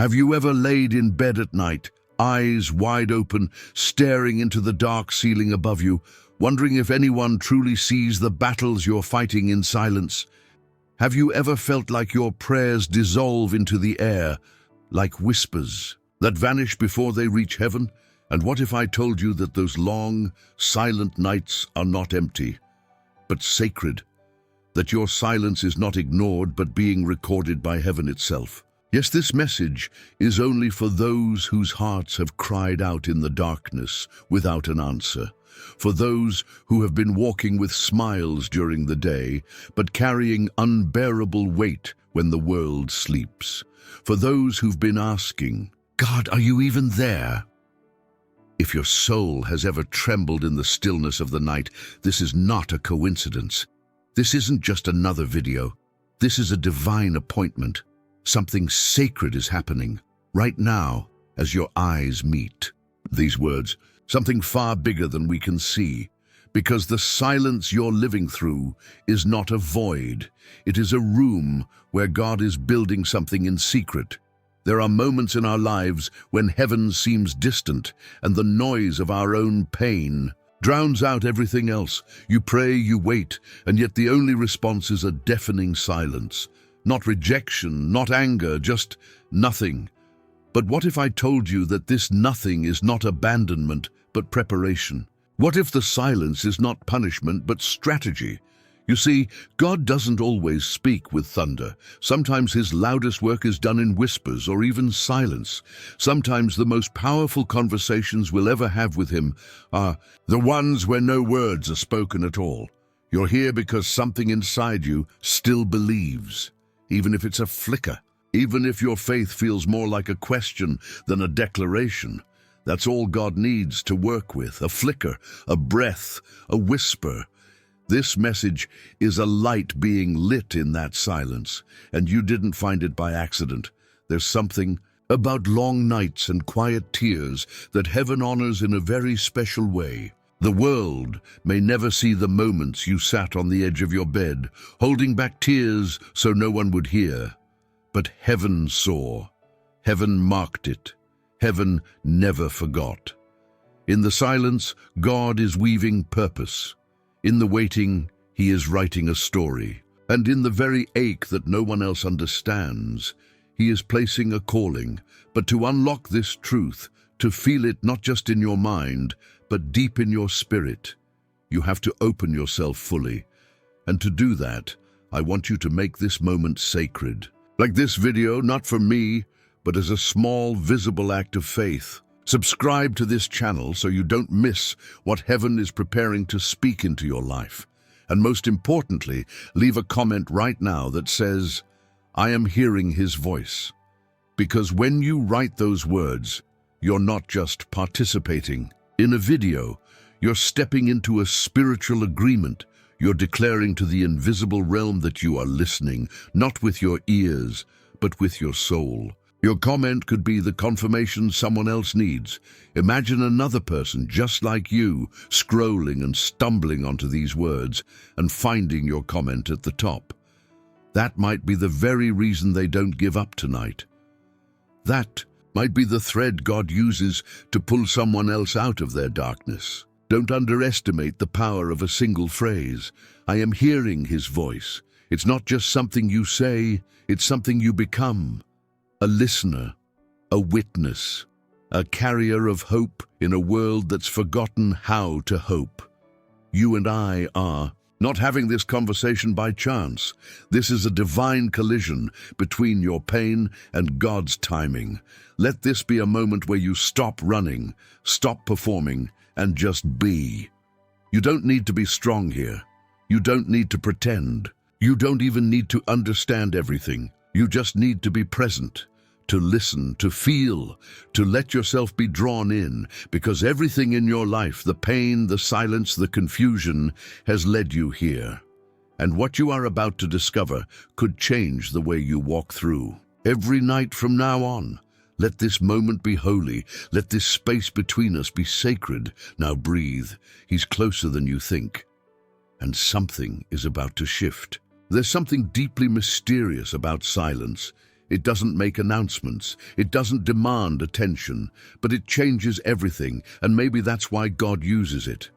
Have you ever laid in bed at night, eyes wide open, staring into the dark ceiling above you, wondering if anyone truly sees the battles you're fighting in silence? Have you ever felt like your prayers dissolve into the air, like whispers that vanish before they reach heaven? And what if I told you that those long, silent nights are not empty, but sacred? That your silence is not ignored, but being recorded by heaven itself? Yes, this message is only for those whose hearts have cried out in the darkness without an answer, for those who have been walking with smiles during the day, but carrying unbearable weight when the world sleeps, for those who've been asking, God, are you even there? If your soul has ever trembled in the stillness of the night, this is not a coincidence. This isn't just another video. This is a divine appointment. Something sacred is happening right now as your eyes meet. These words, something far bigger than we can see, because the silence you're living through is not a void. It is a room where God is building something in secret. There are moments in our lives when heaven seems distant and the noise of our own pain drowns out everything else. You pray, you wait, and yet the only response is a deafening silence. Not rejection, not anger, just nothing. But what if I told you that this nothing is not abandonment, but preparation? What if the silence is not punishment, but strategy? You see, God doesn't always speak with thunder. Sometimes his loudest work is done in whispers or even silence. Sometimes the most powerful conversations we'll ever have with him are the ones where no words are spoken at all. You're here because something inside you still believes. Even if it's a flicker, even if your faith feels more like a question than a declaration, that's all God needs to work with, a flicker, a breath, a whisper. This message is a light being lit in that silence, and you didn't find it by accident. There's something about long nights and quiet tears that heaven honors in a very special way. The world may never see the moments you sat on the edge of your bed, holding back tears so no one would hear. But heaven saw. Heaven marked it. Heaven never forgot. In the silence, God is weaving purpose. In the waiting, he is writing a story. And in the very ache that no one else understands, he is placing a calling. But to unlock this truth, to feel it not just in your mind, but deep in your spirit, you have to open yourself fully. And to do that, I want you to make this moment sacred. Like this video, not for me, but as a small, visible act of faith. Subscribe to this channel so you don't miss what heaven is preparing to speak into your life. And most importantly, leave a comment right now that says, I am hearing his voice. Because when you write those words, you're not just participating in a video, you're stepping into a spiritual agreement. You're declaring to the invisible realm that you are listening, not with your ears, but with your soul. Your comment could be the confirmation someone else needs. Imagine another person just like you, scrolling and stumbling onto these words and finding your comment at the top. That might be the very reason they don't give up tonight. That might be the thread God uses to pull someone else out of their darkness. Don't underestimate the power of a single phrase. I am hearing his voice. It's not just something you say, it's something you become. A listener, a witness, a carrier of hope in a world that's forgotten how to hope. You and I are not having this conversation by chance. This is a divine collision between your pain and God's timing. Let this be a moment where you stop running, stop performing, and just be. You don't need to be strong here. You don't need to pretend. You don't even need to understand everything. You just need to be present, to listen, to feel, to let yourself be drawn in, because everything in your life, the pain, the silence, the confusion, has led you here. And what you are about to discover could change the way you walk through. Every night from now on, let this moment be holy. Let this space between us be sacred. Now breathe. He's closer than you think. And something is about to shift. There's something deeply mysterious about silence. It doesn't make announcements. It doesn't demand attention, but it changes everything, and maybe that's why God uses it.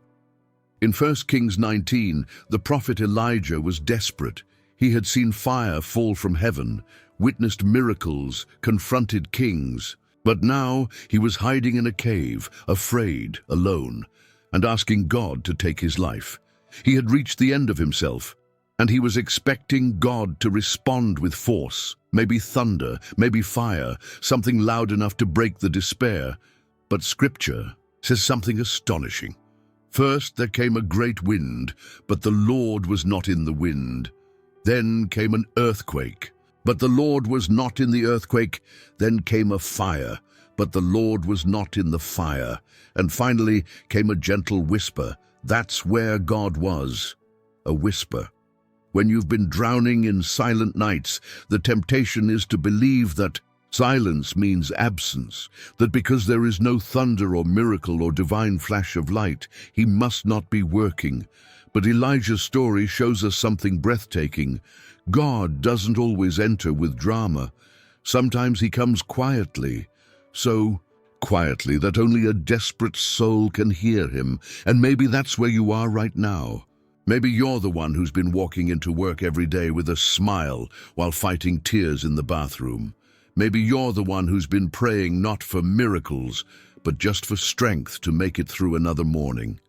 In 1 Kings 19, the prophet Elijah was desperate. He had seen fire fall from heaven, witnessed miracles, confronted kings. But now he was hiding in a cave, afraid, alone, and asking God to take his life. He had reached the end of himself, and he was expecting God to respond with force, maybe thunder, maybe fire, something loud enough to break the despair. But Scripture says something astonishing. First there came a great wind, but the Lord was not in the wind. Then came an earthquake, but the Lord was not in the earthquake. Then came a fire, but the Lord was not in the fire. And finally came a gentle whisper. That's where God was, a whisper. When you've been drowning in silent nights, the temptation is to believe that silence means absence, that because there is no thunder or miracle or divine flash of light, he must not be working. But Elijah's story shows us something breathtaking. God doesn't always enter with drama. Sometimes he comes quietly, so quietly that only a desperate soul can hear him. And maybe that's where you are right now. Maybe you're the one who's been walking into work every day with a smile while fighting tears in the bathroom. Maybe you're the one who's been praying not for miracles, but just for strength to make it through another morning.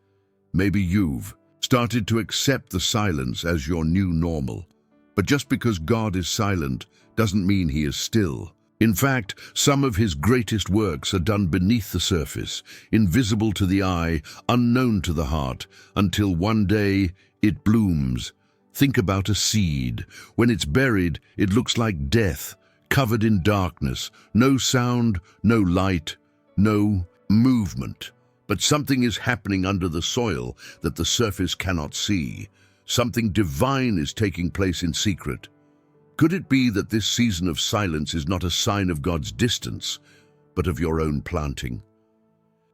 Maybe you've started to accept the silence as your new normal. But just because God is silent doesn't mean he is still. In fact, some of his greatest works are done beneath the surface, invisible to the eye, unknown to the heart, until one day it blooms. Think about a seed. When it's buried, it looks like death, covered in darkness, no sound, no light, no movement. But something is happening under the soil that the surface cannot see. Something divine is taking place in secret. Could it be that this season of silence is not a sign of God's distance, but of your own planting?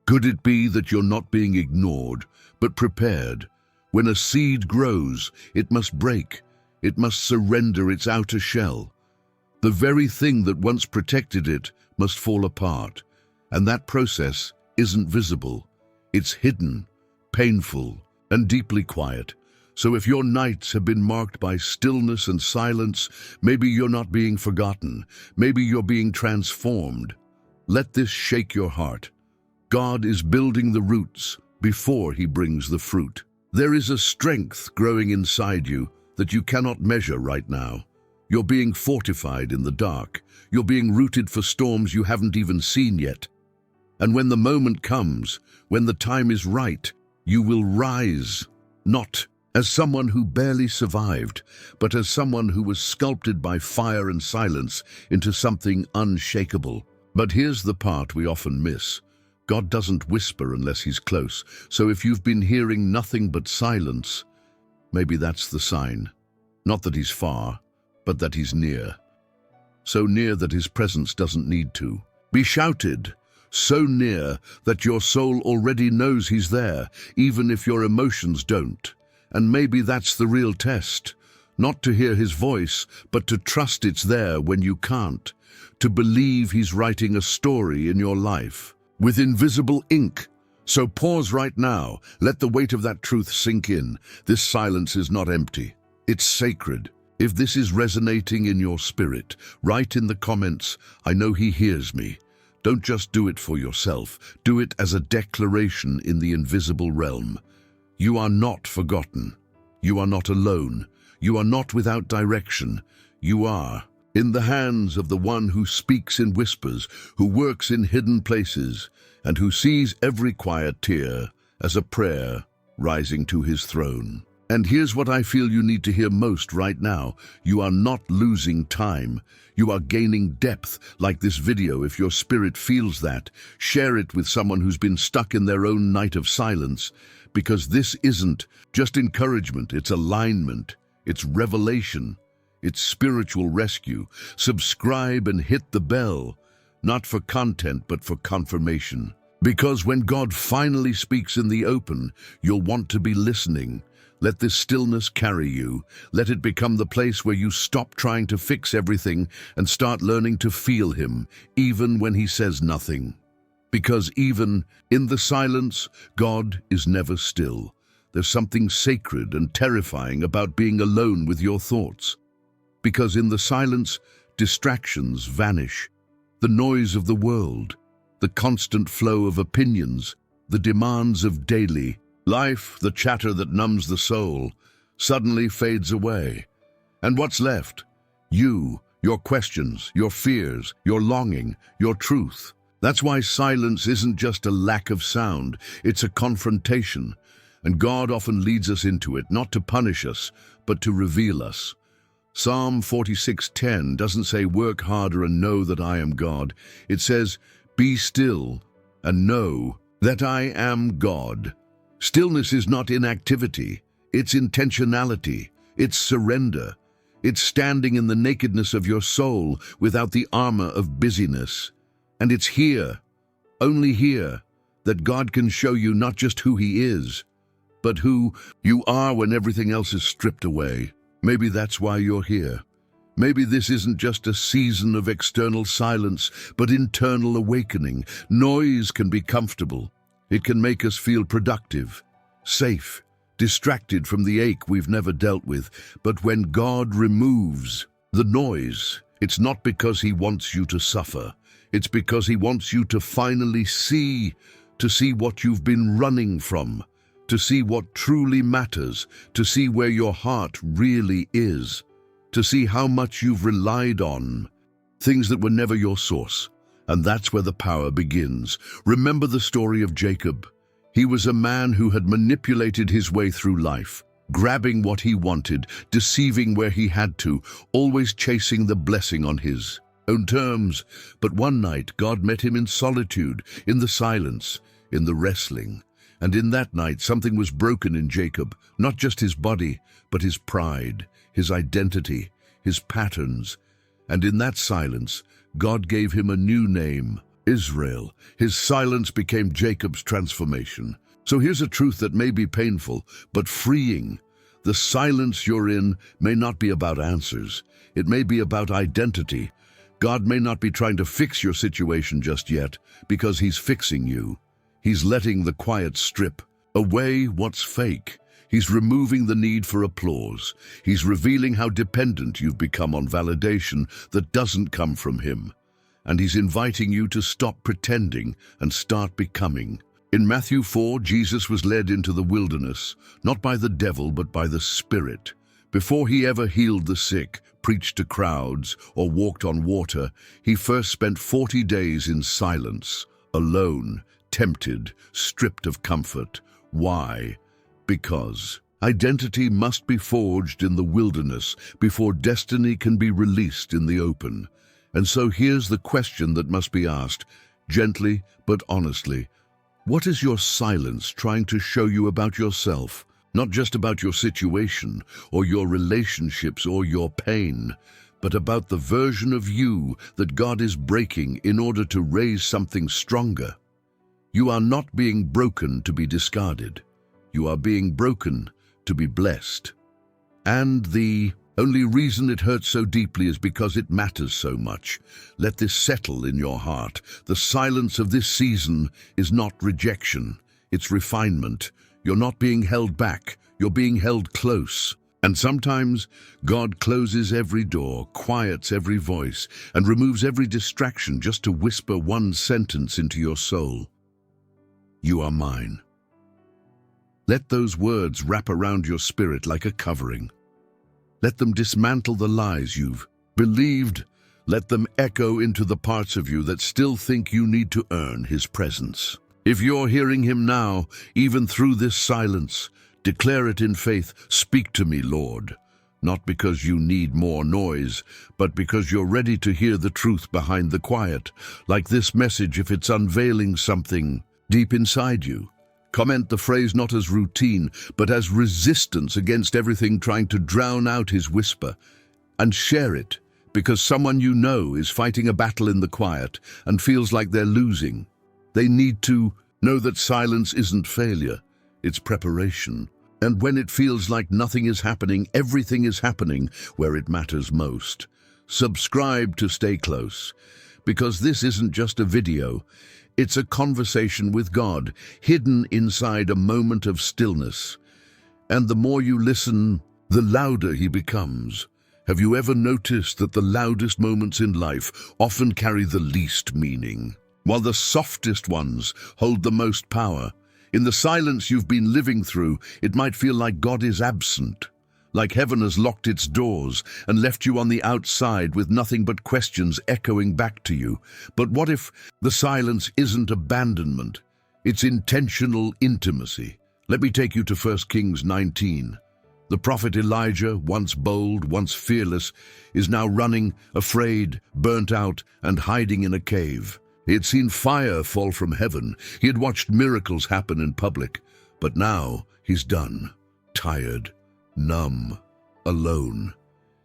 Could it be that you're not being ignored, but prepared? When a seed grows, it must break. It must surrender its outer shell. The very thing that once protected it must fall apart. And that process isn't visible. It's hidden, painful, and deeply quiet. So if your nights have been marked by stillness and silence, maybe you're not being forgotten. Maybe you're being transformed. Let this shake your heart. God is building the roots before he brings the fruit. There is a strength growing inside you that you cannot measure right now. You're being fortified in the dark. You're being rooted for storms you haven't even seen yet. And when the moment comes, when the time is right, you will rise, not as someone who barely survived, but as someone who was sculpted by fire and silence into something unshakable. But here's the part we often miss. God doesn't whisper unless he's close. So if you've been hearing nothing but silence, maybe that's the sign. Not that he's far, but that he's near. So near that his presence doesn't need to be shouted. So near that your soul already knows he's there, even if your emotions don't. And maybe that's the real test. Not to hear his voice, but to trust it's there when you can't. To believe he's writing a story in your life with invisible ink. So pause right now. Let the weight of that truth sink in. This silence is not empty. It's sacred. If this is resonating in your spirit, write in the comments, "I know he hears me." Don't just do it for yourself. Do it as a declaration in the invisible realm. You are not forgotten. You are not alone. You are not without direction. You are in the hands of the one who speaks in whispers, who works in hidden places, and who sees every quiet tear as a prayer rising to his throne. And here's what I feel you need to hear most right now. You are not losing time. You are gaining depth, like this video. If your spirit feels that, share it with someone who's been stuck in their own night of silence. Because this isn't just encouragement, it's alignment, it's revelation, it's spiritual rescue. Subscribe and hit the bell, not for content, but for confirmation. Because when God finally speaks in the open, you'll want to be listening. Let this stillness carry you. Let it become the place where you stop trying to fix everything and start learning to feel him, even when he says nothing. Because even in the silence, God is never still. There's something sacred and terrifying about being alone with your thoughts. Because in the silence, distractions vanish. The noise of the world, the constant flow of opinions, the demands of daily life, the chatter that numbs the soul, suddenly fades away. And what's left? You, your questions, your fears, your longing, your truth. That's why silence isn't just a lack of sound, it's a confrontation. And God often leads us into it, not to punish us, but to reveal us. Psalm 46:10 doesn't say, "Work harder and know that I am God." It says, "Be still and know that I am God." Stillness is not inactivity, it's intentionality, it's surrender. It's standing in the nakedness of your soul without the armor of busyness. And it's here, only here, that God can show you not just who he is, but who you are when everything else is stripped away. Maybe that's why you're here. Maybe this isn't just a season of external silence, but internal awakening. Noise can be comfortable. It can make us feel productive, safe, distracted from the ache we've never dealt with. But when God removes the noise, it's not because he wants you to suffer. It's because he wants you to finally see what you've been running from, to see what truly matters, to see where your heart really is, to see how much you've relied on things that were never your source. And that's where the power begins. Remember the story of Jacob. He was a man who had manipulated his way through life, grabbing what he wanted, deceiving where he had to, always chasing the blessing on his own terms. But one night, God met him in solitude, in the silence, in the wrestling. And in that night, something was broken in Jacob, not just his body, but his pride, his identity, his patterns. And in that silence, God gave him a new name, Israel. His silence became Jacob's transformation. So here's a truth that may be painful, but freeing. The silence you're in may not be about answers. It may be about identity. God may not be trying to fix your situation just yet, because he's fixing you. He's letting the quiet strip away what's fake. He's removing the need for applause. He's revealing how dependent you've become on validation that doesn't come from him. And he's inviting you to stop pretending and start becoming. In Matthew 4, Jesus was led into the wilderness, not by the devil, but by the Spirit. Before he ever healed the sick, preached to crowds, or walked on water, he first spent 40 days in silence, alone, tempted, stripped of comfort. Why? Because identity must be forged in the wilderness before destiny can be released in the open. And so here's the question that must be asked, gently but honestly. What is your silence trying to show you about yourself? Not just about your situation or your relationships or your pain, but about the version of you that God is breaking in order to raise something stronger. You are not being broken to be discarded. You are being broken to be blessed. And the only reason it hurts so deeply is because it matters so much. Let this settle in your heart. The silence of this season is not rejection, it's refinement. You're not being held back, you're being held close. And sometimes God closes every door, quiets every voice, and removes every distraction just to whisper one sentence into your soul. You are mine. Let those words wrap around your spirit like a covering. Let them dismantle the lies you've believed. Let them echo into the parts of you that still think you need to earn his presence. If you're hearing him now, even through this silence, declare it in faith. Speak to me, Lord. Not because you need more noise, but because you're ready to hear the truth behind the quiet. Like this message, if it's unveiling something deep inside you. Comment the phrase not as routine, but as resistance against everything trying to drown out his whisper. And share it, because someone you know is fighting a battle in the quiet and feels like they're losing. They need to know that silence isn't failure, it's preparation. And when it feels like nothing is happening, everything is happening where it matters most. Subscribe to stay close, because this isn't just a video. It's a conversation with God, hidden inside a moment of stillness. And the more you listen, the louder he becomes. Have you ever noticed that the loudest moments in life often carry the least meaning, while the softest ones hold the most power? In the silence you've been living through, it might feel like God is absent, like heaven has locked its doors and left you on the outside with nothing but questions echoing back to you. But what if the silence isn't abandonment? It's intentional intimacy. Let me take you to 1 Kings 19. The prophet Elijah, once bold, once fearless, is now running, afraid, burnt out, and hiding in a cave. He had seen fire fall from heaven. He had watched miracles happen in public. But now he's done, tired, numb, alone.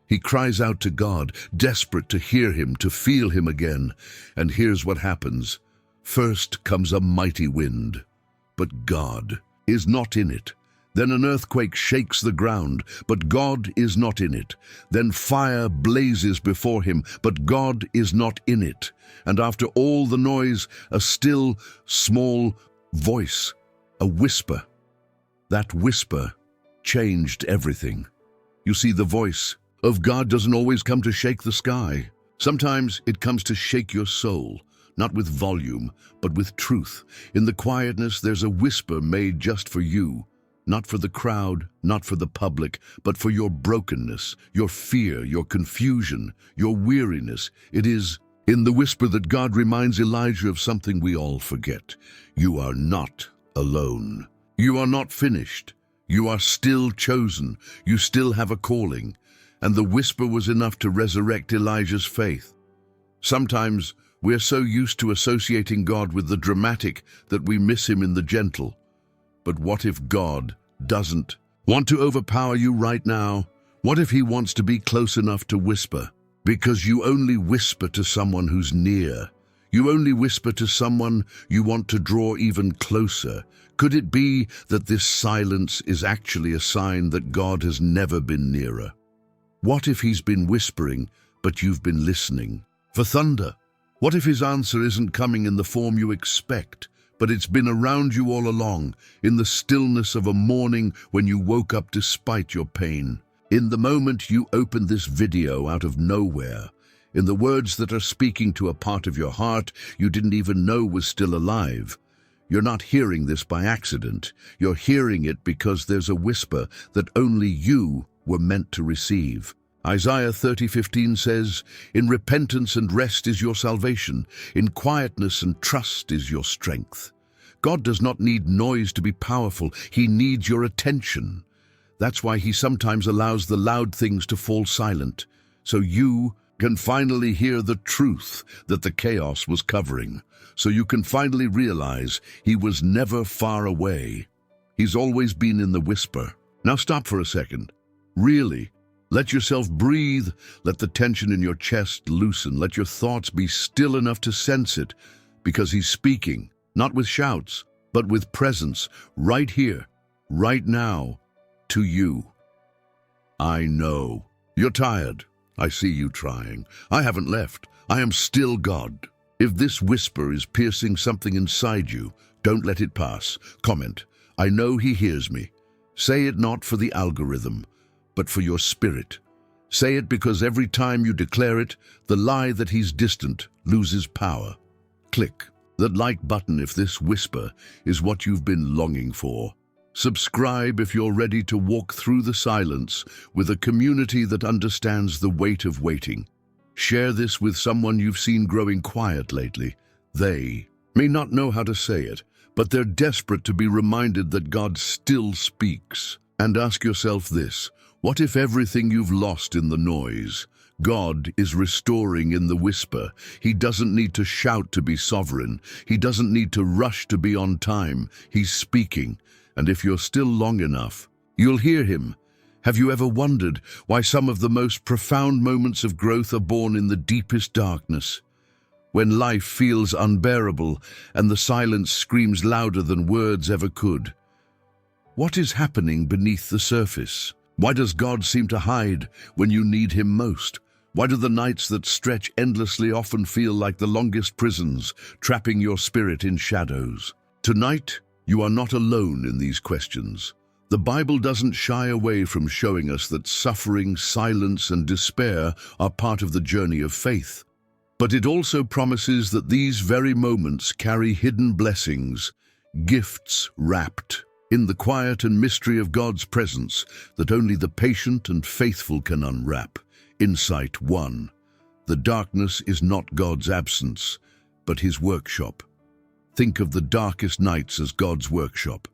He cries out to God, desperate to hear him, to feel him again. And here's what happens. First comes a mighty wind, but God is not in it. Then an earthquake shakes the ground, but God is not in it. Then fire blazes before him, but God is not in it. And after all the noise, a still, small voice, a whisper. That whisper changed everything. You see, the voice of God doesn't always come to shake the sky. Sometimes it comes to shake your soul, not with volume, but with truth. In the quietness, there's a whisper made just for you. Not for the crowd, not for the public, but for your brokenness, your fear, your confusion, your weariness. It is in the whisper that God reminds Elijah of something we all forget. You are not alone. You are not finished. You are still chosen. You still have a calling. And the whisper was enough to resurrect Elijah's faith. Sometimes we're so used to associating God with the dramatic that we miss him in the gentle. But what if God doesn't want to overpower you right now? What if he wants to be close enough to whisper? Because you only whisper to someone who's near. You only whisper to someone you want to draw even closer. Could it be that this silence is actually a sign that God has never been nearer? What if he's been whispering, but you've been listening? For thunder, what if his answer isn't coming in the form you expect, but it's been around you all along, in the stillness of a morning when you woke up despite your pain? In the moment you opened this video out of nowhere, in the words that are speaking to a part of your heart you didn't even know was still alive. You're not hearing this by accident. You're hearing it because there's a whisper that only you were meant to receive. Isaiah 30:15 says, "In repentance and rest is your salvation. In quietness and trust is your strength." God does not need noise to be powerful. He needs your attention. That's why he sometimes allows the loud things to fall silent, so you can finally hear the truth that the chaos was covering. So you can finally realize he was never far away. He's always been in the whisper. Now stop for a second. Really. Let yourself breathe. Let the tension in your chest loosen. Let your thoughts be still enough to sense it, because he's speaking, not with shouts, but with presence, right here, right now, to you. I know. You're tired. I see you trying. I haven't left. I am still God. If this whisper is piercing something inside you, don't let it pass. Comment, "I know he hears me." Say it not for the algorithm, but for your spirit. Say it because every time you declare it, the lie that he's distant loses power. Click that like button if this whisper is what you've been longing for. Subscribe if you're ready to walk through the silence with a community that understands the weight of waiting. Share this with someone you've seen growing quiet lately. They may not know how to say it, but they're desperate to be reminded that God still speaks. And ask yourself this: what if everything you've lost in the noise, God is restoring in the whisper? He doesn't need to shout to be sovereign. He doesn't need to rush to be on time. He's speaking. And if you're still long enough, you'll hear him. Have you ever wondered why some of the most profound moments of growth are born in the deepest darkness? When life feels unbearable and the silence screams louder than words ever could. What is happening beneath the surface? Why does God seem to hide when you need him most? Why do the nights that stretch endlessly often feel like the longest prisons, trapping your spirit in shadows? Tonight, you are not alone in these questions. The Bible doesn't shy away from showing us that suffering, silence, and despair are part of the journey of faith. But it also promises that these very moments carry hidden blessings, gifts wrapped in the quiet and mystery of God's presence that only the patient and faithful can unwrap. Insight 1. The darkness is not God's absence, but his workshop. Think of the darkest nights as God's workshop.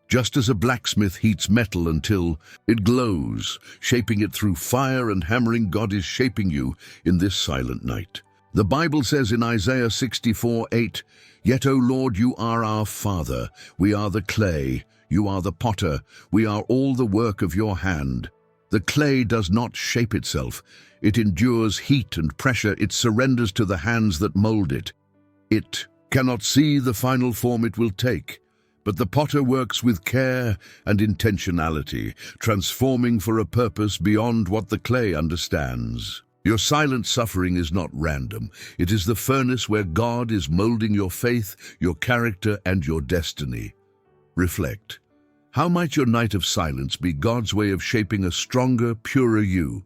Just as a blacksmith heats metal until it glows, shaping it through fire and hammering, God is shaping you in this silent night. The Bible says in Isaiah 64:8, "Yet, O Lord, you are our Father. We are the clay. You are the potter. We are all the work of your hand." The clay does not shape itself. It endures heat and pressure. It surrenders to the hands that mold it. It cannot see the final form it will take. But the potter works with care and intentionality, transforming for a purpose beyond what the clay understands. Your silent suffering is not random. It is the furnace where God is molding your faith, your character, and your destiny. Reflect. How might your night of silence be God's way of shaping a stronger, purer you,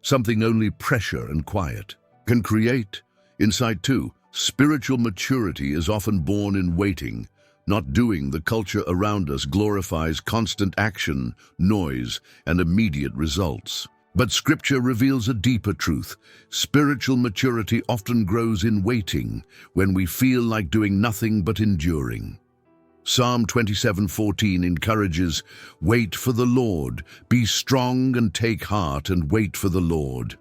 something only pressure and quiet can create? Insight 2. Spiritual maturity is often born in waiting. Not doing. The culture around us glorifies constant action, noise, and immediate results. But Scripture reveals a deeper truth. Spiritual maturity often grows in waiting, when we feel like doing nothing but enduring. Psalm 27:14 encourages, "Wait for the Lord, be strong and take heart and wait for the Lord."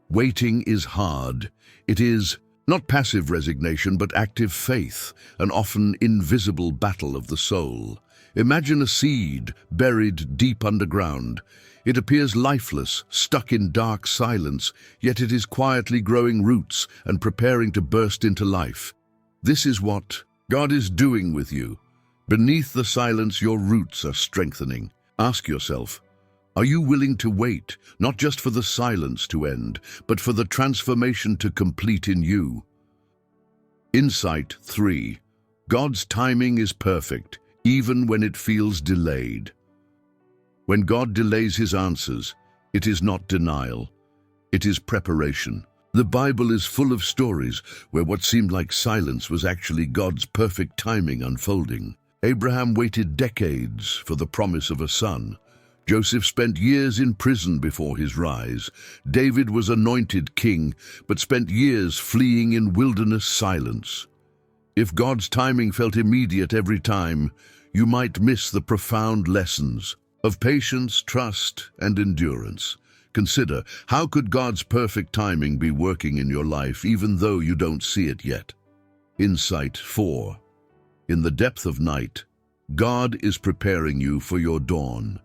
Waiting is hard. It is not passive resignation, but active faith, an often invisible battle of the soul. Imagine a seed buried deep underground. It appears lifeless, stuck in dark silence, yet it is quietly growing roots and preparing to burst into life. This is what God is doing with you. Beneath the silence, your roots are strengthening. Ask yourself, are you willing to wait, not just for the silence to end, but for the transformation to complete in you? Insight 3. God's timing is perfect, even when it feels delayed. When God delays his answers, it is not denial, it is preparation. The Bible is full of stories where what seemed like silence was actually God's perfect timing unfolding. Abraham waited decades for the promise of a son. Joseph spent years in prison before his rise. David was anointed king, but spent years fleeing in wilderness silence. If God's timing felt immediate every time, you might miss the profound lessons of patience, trust, and endurance. Consider, how could God's perfect timing be working in your life even though you don't see it yet? Insight 4. In the depth of night, God is preparing you for your dawn.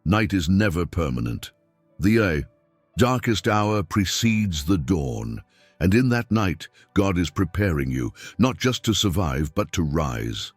Night is never permanent. The darkest hour precedes the dawn, and in that night, God is preparing you, not just to survive, but to rise.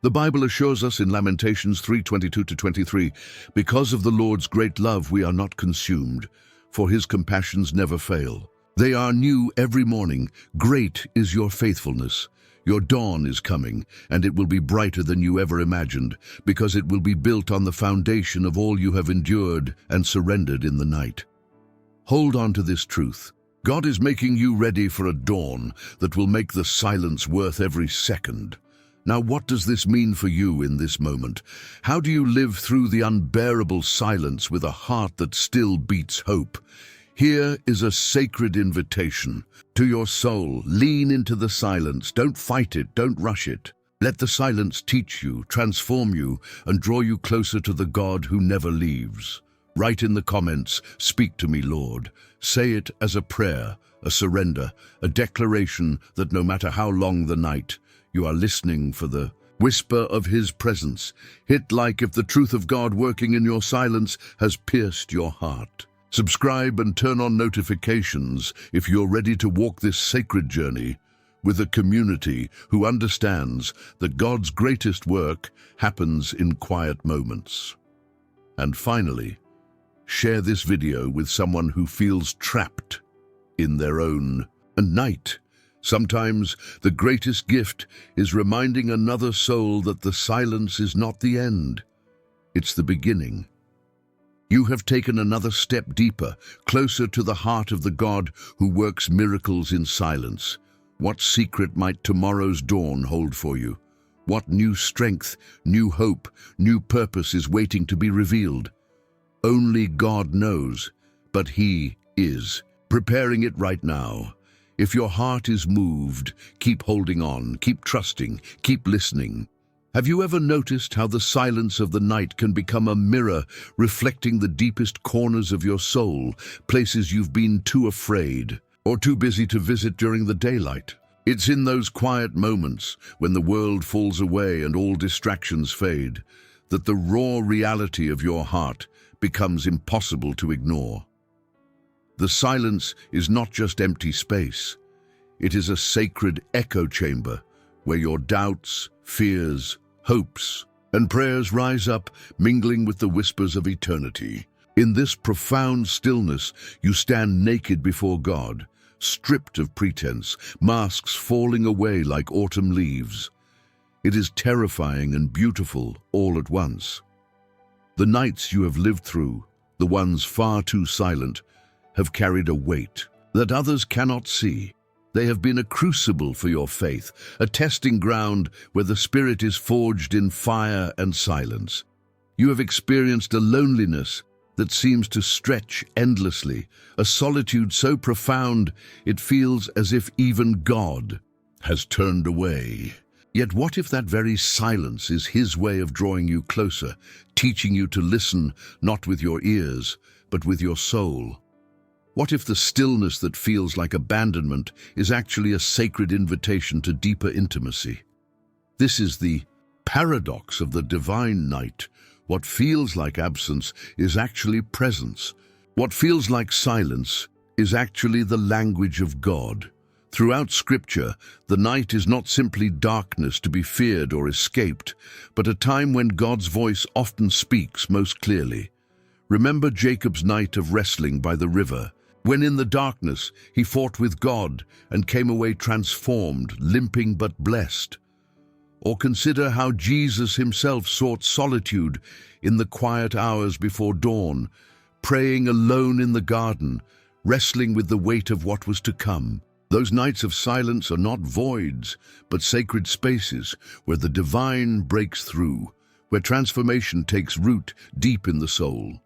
The Bible assures us in Lamentations 3:22-23, "Because of the Lord's great love we are not consumed, for his compassions never fail. They are new every morning. Great is your faithfulness. Your dawn is coming, and it will be brighter than you ever imagined, because it will be built on the foundation of all you have endured and surrendered in the night." Hold on to this truth. God is making you ready for a dawn that will make the silence worth every second. Now, what does this mean for you in this moment? How do you live through the unbearable silence with a heart that still beats hope? Here is a sacred invitation to your soul. Lean into the silence. Don't fight it. Don't rush it. Let the silence teach you, transform you, and draw you closer to the God who never leaves. Write in the comments, "Speak to me, Lord." Say it as a prayer, a surrender, a declaration that no matter how long the night, you are listening for the whisper of his presence. Hit like if the truth of God working in your silence has pierced your heart. Subscribe and turn on notifications if you're ready to walk this sacred journey with a community who understands that God's greatest work happens in quiet moments. And finally, share this video with someone who feels trapped in their own night. Sometimes the greatest gift is reminding another soul that the silence is not the end, it's the beginning. You have taken another step deeper, closer to the heart of the God who works miracles in silence. What secret might tomorrow's dawn hold for you? What new strength, new hope, new purpose is waiting to be revealed? Only God knows, but He is preparing it right now. If your heart is moved, keep holding on, keep trusting, keep listening. Have you ever noticed how the silence of the night can become a mirror reflecting the deepest corners of your soul, places you've been too afraid or too busy to visit during the daylight? It's in those quiet moments, when the world falls away and all distractions fade, that the raw reality of your heart becomes impossible to ignore. The silence is not just empty space. It is a sacred echo chamber where your doubts, fears, hopes, and prayers rise up, mingling with the whispers of eternity. In this profound stillness, you stand naked before God, stripped of pretense, masks falling away like autumn leaves. It is terrifying and beautiful all at once. The nights you have lived through, the ones far too silent, have carried a weight that others cannot see. They have been a crucible for your faith, a testing ground where the Spirit is forged in fire and silence. You have experienced a loneliness that seems to stretch endlessly, a solitude so profound it feels as if even God has turned away. Yet what if that very silence is His way of drawing you closer, teaching you to listen not with your ears, but with your soul? What if the stillness that feels like abandonment is actually a sacred invitation to deeper intimacy? This is the paradox of the divine night. What feels like absence is actually presence. What feels like silence is actually the language of God. Throughout Scripture, the night is not simply darkness to be feared or escaped, but a time when God's voice often speaks most clearly. Remember Jacob's night of wrestling by the river, when in the darkness he fought with God and came away transformed, limping but blessed. Or consider how Jesus Himself sought solitude in the quiet hours before dawn, praying alone in the garden, wrestling with the weight of what was to come. Those nights of silence are not voids, but sacred spaces where the divine breaks through, where transformation takes root deep in the soul.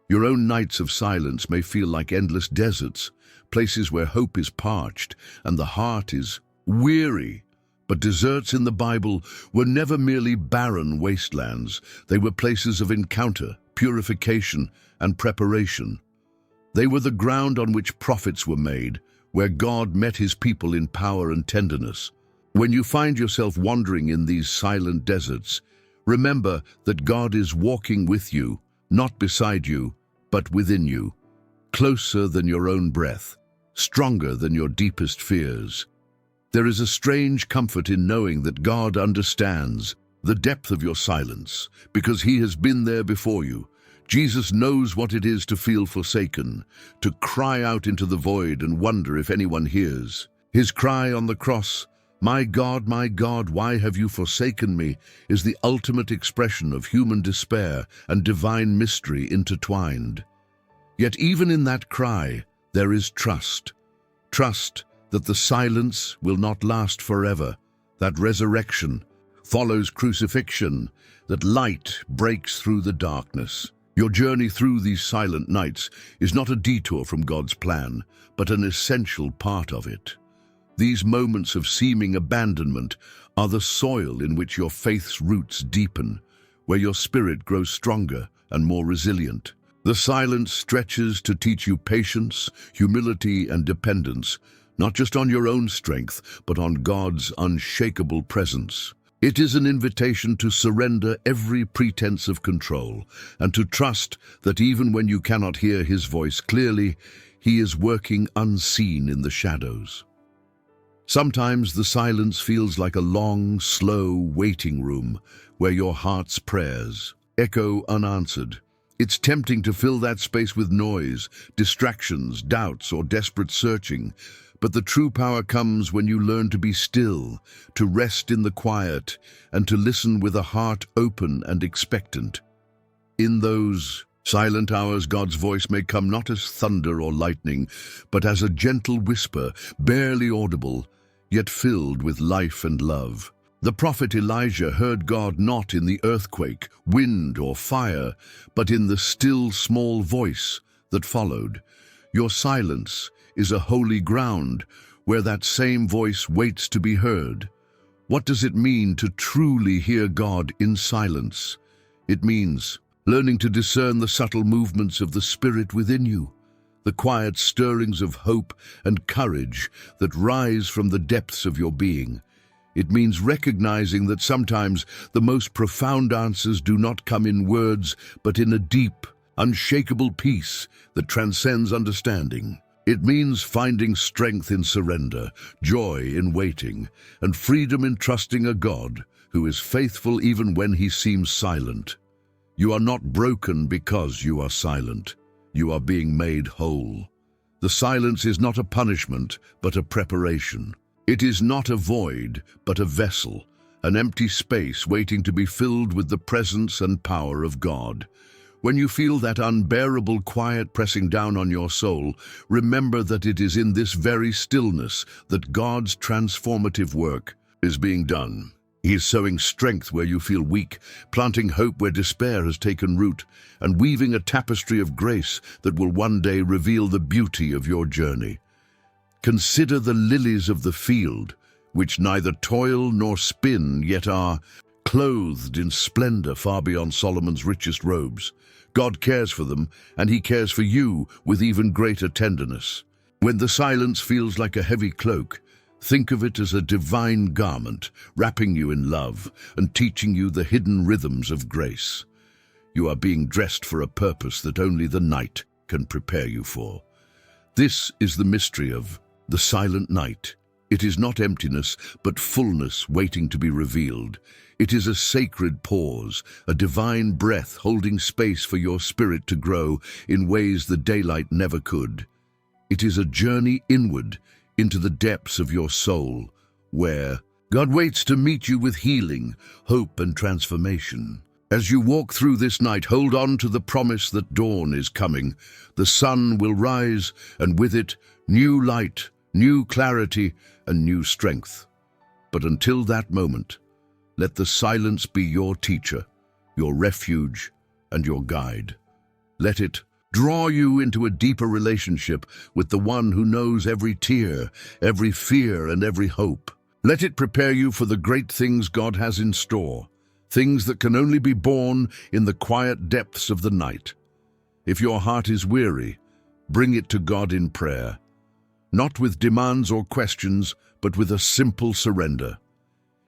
Your own nights of silence may feel like endless deserts, places where hope is parched and the heart is weary. But deserts in the Bible were never merely barren wastelands. They were places of encounter, purification, and preparation. They were the ground on which prophets were made, where God met His people in power and tenderness. When you find yourself wandering in these silent deserts, remember that God is walking with you, not beside you, but within you, closer than your own breath, stronger than your deepest fears. There is a strange comfort in knowing that God understands the depth of your silence, because He has been there before you. Jesus knows what it is to feel forsaken, to cry out into the void and wonder if anyone hears. His cry on the cross, my God, why have you forsaken me?" is the ultimate expression of human despair and divine mystery intertwined. Yet even in that cry, there is trust. Trust that the silence will not last forever, that resurrection follows crucifixion, that light breaks through the darkness. Your journey through these silent nights is not a detour from God's plan, but an essential part of it. These moments of seeming abandonment are the soil in which your faith's roots deepen, where your spirit grows stronger and more resilient. The silence stretches to teach you patience, humility, and dependence, not just on your own strength, but on God's unshakable presence. It is an invitation to surrender every pretense of control and to trust that even when you cannot hear His voice clearly, He is working unseen in the shadows. Sometimes the silence feels like a long, slow waiting room where your heart's prayers echo unanswered. It's tempting to fill that space with noise, distractions, doubts, or desperate searching, but the true power comes when you learn to be still, to rest in the quiet, and to listen with a heart open and expectant. In those silent hours, God's voice may come not as thunder or lightning, but as a gentle whisper, barely audible, yet filled with life and love. The prophet Elijah heard God not in the earthquake, wind, or fire, but in the still small voice that followed. Your silence is a holy ground where that same voice waits to be heard. What does it mean to truly hear God in silence? It means learning to discern the subtle movements of the Spirit within you, the quiet stirrings of hope and courage that rise from the depths of your being. It means recognizing that sometimes the most profound answers do not come in words, but in a deep, unshakable peace that transcends understanding. It means finding strength in surrender, joy in waiting, and freedom in trusting a God who is faithful even when he seems silent. You are not broken because you are silent. You are being made whole. The silence is not a punishment, but a preparation. It is not a void, but a vessel, an empty space waiting to be filled with the presence and power of God. When you feel that unbearable quiet pressing down on your soul, remember that it is in this very stillness that God's transformative work is being done. He is sowing strength where you feel weak, planting hope where despair has taken root, and weaving a tapestry of grace that will one day reveal the beauty of your journey. Consider the lilies of the field, which neither toil nor spin, yet are clothed in splendor far beyond Solomon's richest robes. God cares for them, and he cares for you with even greater tenderness. When the silence feels like a heavy cloak, think of it as a divine garment, wrapping you in love and teaching you the hidden rhythms of grace. You are being dressed for a purpose that only the night can prepare you for. This is the mystery of the silent night. It is not emptiness, but fullness waiting to be revealed. It is a sacred pause, a divine breath holding space for your spirit to grow in ways the daylight never could. It is a journey inward into the depths of your soul, where God waits to meet you with healing, hope, and transformation. As you walk through this night, hold on to the promise that dawn is coming. The sun will rise, and with it, new light, new clarity, and new strength. But until that moment, let the silence be your teacher, your refuge, and your guide. Let it draw you into a deeper relationship with the one who knows every tear, every fear, and every hope. Let it prepare you for the great things God has in store, things that can only be born in the quiet depths of the night. If your heart is weary, bring it to God in prayer, not with demands or questions, but with a simple surrender.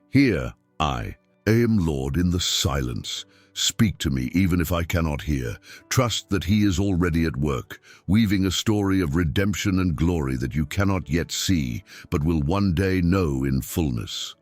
Here I am, Lord, in the silence. Speak to me even if I cannot hear. Trust that he is already at work, weaving a story of redemption and glory that you cannot yet see, but will one day know in fullness.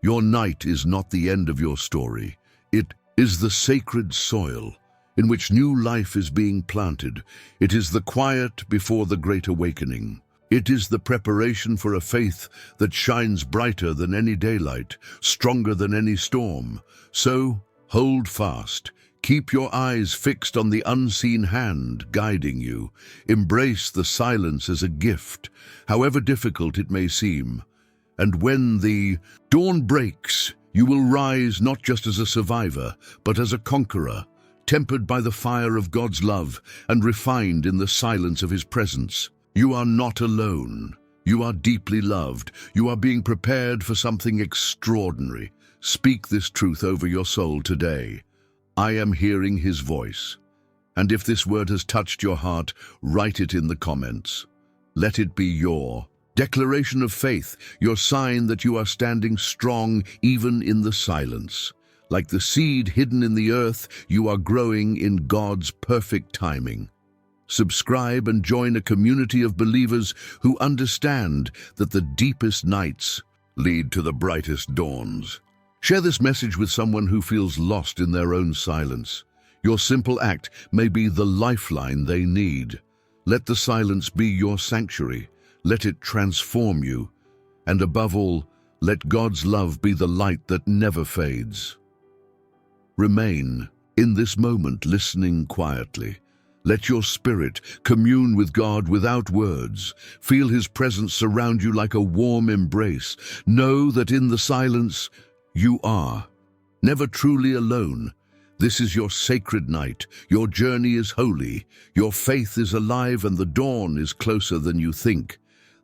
Your night is not the end of your story. It is the sacred soil in which new life is being planted. It is the quiet before the great awakening. It is the preparation for a faith that shines brighter than any daylight, stronger than any storm. So, hold fast. Keep your eyes fixed on the unseen hand guiding you. Embrace the silence as a gift, however difficult it may seem. And when the dawn breaks, you will rise not just as a survivor, but as a conqueror, tempered by the fire of God's love and refined in the silence of his presence. You are not alone. You are deeply loved. You are being prepared for something extraordinary. Speak this truth over your soul today. I am hearing his voice. And if this word has touched your heart, write it in the comments. Let it be your declaration of faith, your sign that you are standing strong even in the silence. Like the seed hidden in the earth, you are growing in God's perfect timing. Subscribe and join a community of believers who understand that the deepest nights lead to the brightest dawns. Share this message with someone who feels lost in their own silence. Your simple act may be the lifeline they need. Let the silence be your sanctuary. Let it transform you. And above all, let God's love be the light that never fades. Remain in this moment, listening quietly. Let your spirit commune with God without words. Feel His presence surround you like a warm embrace. Know that in the silence, you are never truly alone. This is your sacred night. Your journey is holy. Your faith is alive, and the dawn is closer than you think.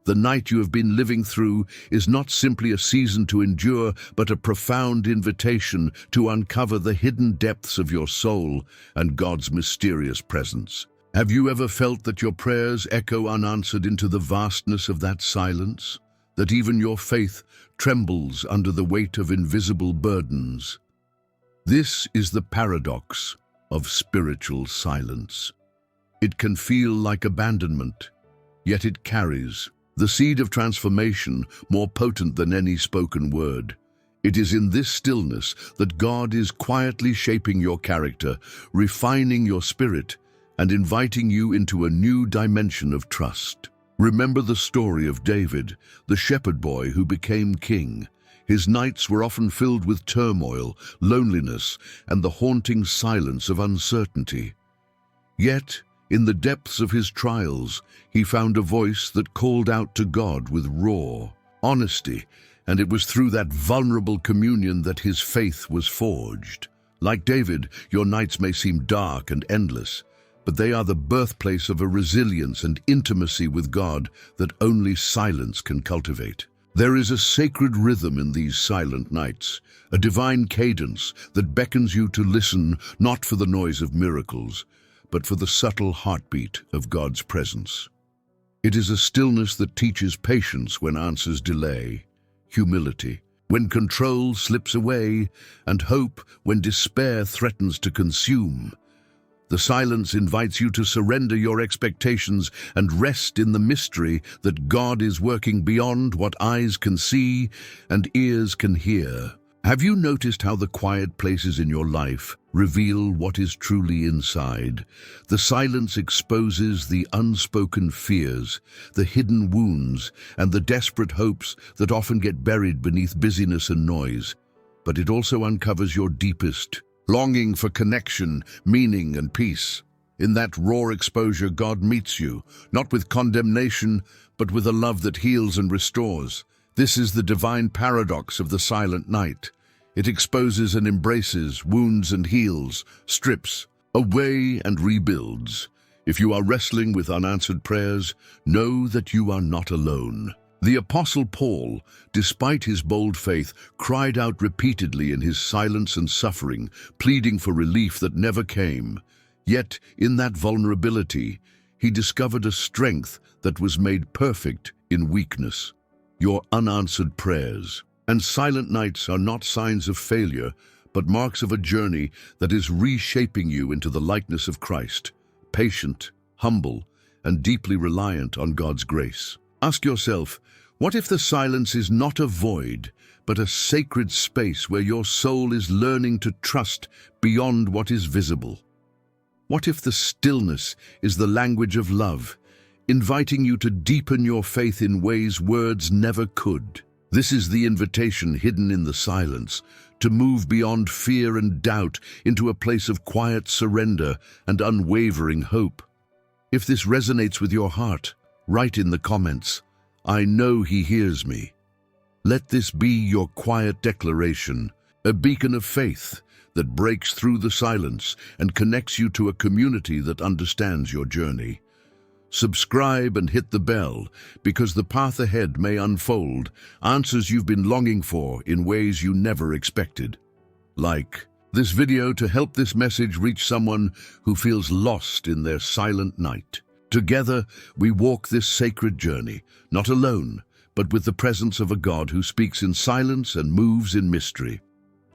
The night you have been living through is not simply a season to endure, but a profound invitation to uncover the hidden depths of your soul and God's mysterious presence. Have you ever felt that your prayers echo unanswered into the vastness of that silence? That even your faith trembles under the weight of invisible burdens? This is the paradox of spiritual silence. It can feel like abandonment, yet it carries the seed of transformation more potent than any spoken word. It is in this stillness that God is quietly shaping your character, refining your spirit, and inviting you into a new dimension of trust. Remember the story of David, the shepherd boy who became king. His nights were often filled with turmoil, loneliness, and the haunting silence of uncertainty. Yet, in the depths of his trials, he found a voice that called out to God with raw honesty, and it was through that vulnerable communion that his faith was forged. Like David, your nights may seem dark and endless, but they are the birthplace of a resilience and intimacy with God that only silence can cultivate. There is a sacred rhythm in these silent nights, a divine cadence that beckons you to listen not for the noise of miracles, but for the subtle heartbeat of God's presence. It is a stillness that teaches patience when answers delay, humility when control slips away, and hope when despair threatens to consume. The silence invites you to surrender your expectations and rest in the mystery that God is working beyond what eyes can see and ears can hear. Have you noticed how the quiet places in your life reveal what is truly inside? The silence exposes the unspoken fears, the hidden wounds, and the desperate hopes that often get buried beneath busyness and noise. But it also uncovers your deepest longing for connection, meaning, and peace. In that raw exposure, God meets you, not with condemnation, but with a love that heals and restores. This is the divine paradox of the silent night. It exposes and embraces, wounds and heals, strips away and rebuilds. If you are wrestling with unanswered prayers, know that you are not alone. The Apostle Paul, despite his bold faith, cried out repeatedly in his silence and suffering, pleading for relief that never came. Yet, in that vulnerability, he discovered a strength that was made perfect in weakness. Your unanswered prayers and silent nights are not signs of failure, but marks of a journey that is reshaping you into the likeness of Christ, patient, humble, and deeply reliant on God's grace. Ask yourself, what if the silence is not a void, but a sacred space where your soul is learning to trust beyond what is visible? What if the stillness is the language of love, inviting you to deepen your faith in ways words never could? This is the invitation hidden in the silence, to move beyond fear and doubt into a place of quiet surrender and unwavering hope. If this resonates with your heart, write in the comments, "I know He hears me." Let this be your quiet declaration, a beacon of faith that breaks through the silence and connects you to a community that understands your journey. Subscribe and hit the bell, because the path ahead may unfold answers you've been longing for in ways you never expected. Like this video to help this message reach someone who feels lost in their silent night. Together, we walk this sacred journey, not alone, but with the presence of a God who speaks in silence and moves in mystery.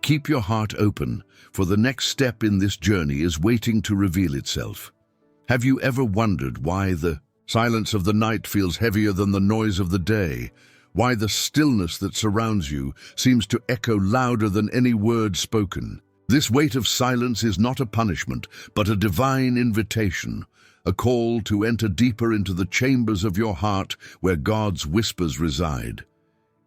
Keep your heart open, for the next step in this journey is waiting to reveal itself. Have you ever wondered why the silence of the night feels heavier than the noise of the day? Why the stillness that surrounds you seems to echo louder than any word spoken? This weight of silence is not a punishment, but a divine invitation, a call to enter deeper into the chambers of your heart where God's whispers reside.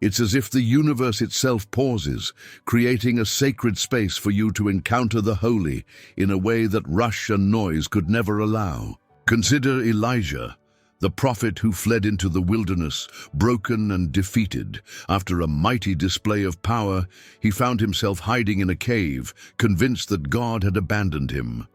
It's as if the universe itself pauses, creating a sacred space for you to encounter the holy in a way that rush and noise could never allow. Consider Elijah, the prophet who fled into the wilderness, broken and defeated. After a mighty display of power, he found himself hiding in a cave, convinced that God had abandoned him.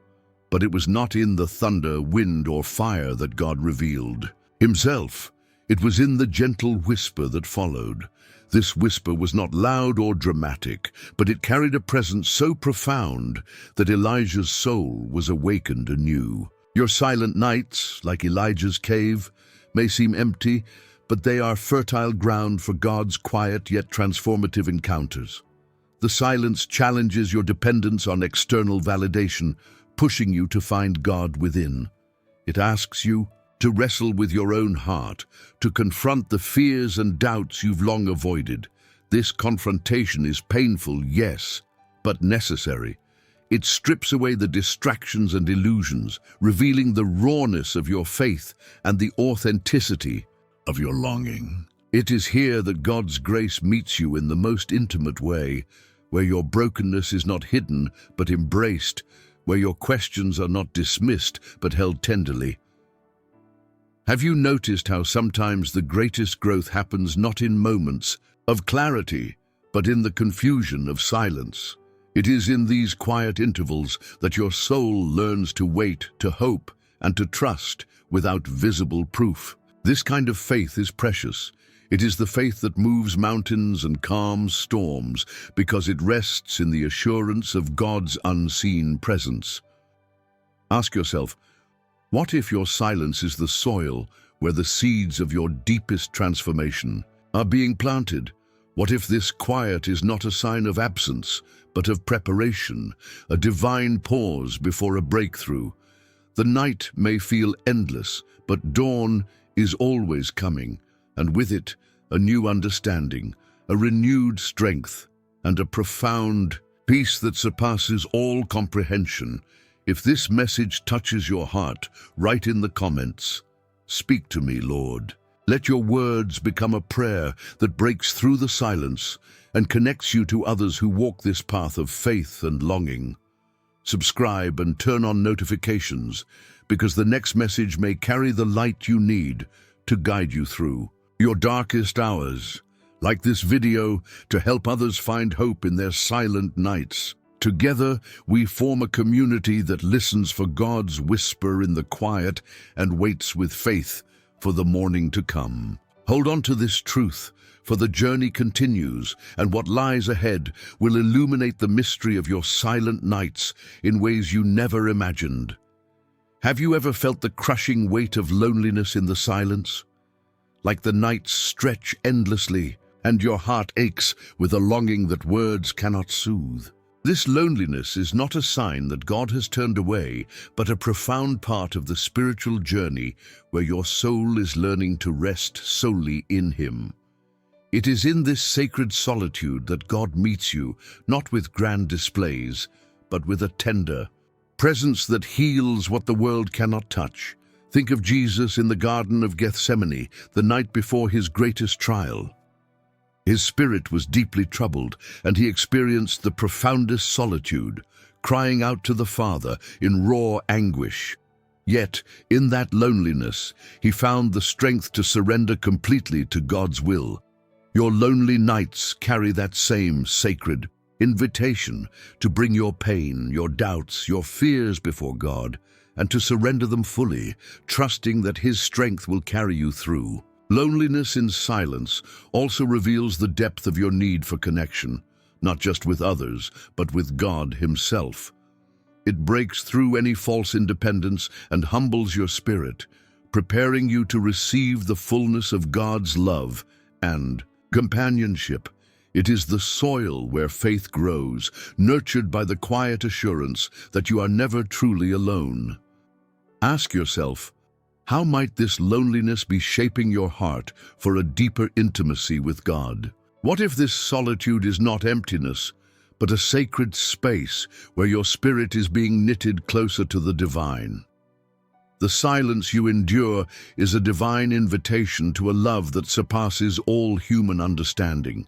But it was not in the thunder, wind, or fire that God revealed himself. It was in the gentle whisper that followed. This whisper was not loud or dramatic, but it carried a presence so profound that Elijah's soul was awakened anew. Your silent nights, like Elijah's cave, may seem empty, but they are fertile ground for God's quiet yet transformative encounters. The silence challenges your dependence on external validation, pushing you to find God within. It asks you to wrestle with your own heart, to confront the fears and doubts you've long avoided. This confrontation is painful, yes, but necessary. It strips away the distractions and illusions, revealing the rawness of your faith and the authenticity of your longing. It is here that God's grace meets you in the most intimate way, where your brokenness is not hidden but embraced, where your questions are not dismissed but held tenderly. Have you noticed how sometimes the greatest growth happens not in moments of clarity, but in the confusion of silence? It is in these quiet intervals that your soul learns to wait, to hope, and to trust without visible proof. This kind of faith is precious. It is the faith that moves mountains and calms storms because it rests in the assurance of God's unseen presence. Ask yourself, what if your silence is the soil where the seeds of your deepest transformation are being planted? What if this quiet is not a sign of absence, but of preparation, a divine pause before a breakthrough? The night may feel endless, but dawn is always coming, and with it, a new understanding, a renewed strength, and a profound peace that surpasses all comprehension. If this message touches your heart, write in the comments, "Speak to me, Lord." Let your words become a prayer that breaks through the silence and connects you to others who walk this path of faith and longing. Subscribe and turn on notifications, because the next message may carry the light you need to guide you through your darkest hours, like this video, to help others find hope in their silent nights. Together, we form a community that listens for God's whisper in the quiet and waits with faith for the morning to come. Hold on to this truth, for the journey continues, and what lies ahead will illuminate the mystery of your silent nights in ways you never imagined. Have you ever felt the crushing weight of loneliness in the silence? Like the nights stretch endlessly, and your heart aches with a longing that words cannot soothe. This loneliness is not a sign that God has turned away, but a profound part of the spiritual journey where your soul is learning to rest solely in Him. It is in this sacred solitude that God meets you, not with grand displays, but with a tender presence that heals what the world cannot touch. Think of Jesus in the Garden of Gethsemane, the night before His greatest trial. His spirit was deeply troubled, and He experienced the profoundest solitude, crying out to the Father in raw anguish. Yet, in that loneliness, He found the strength to surrender completely to God's will. Your lonely nights carry that same sacred invitation to bring your pain, your doubts, your fears before God, and to surrender them fully, trusting that His strength will carry you through. Loneliness in silence also reveals the depth of your need for connection, not just with others, but with God Himself. It breaks through any false independence and humbles your spirit, preparing you to receive the fullness of God's love and companionship. It is the soil where faith grows, nurtured by the quiet assurance that you are never truly alone. Ask yourself, how might this loneliness be shaping your heart for a deeper intimacy with God? What if this solitude is not emptiness, but a sacred space where your spirit is being knitted closer to the divine? The silence you endure is a divine invitation to a love that surpasses all human understanding.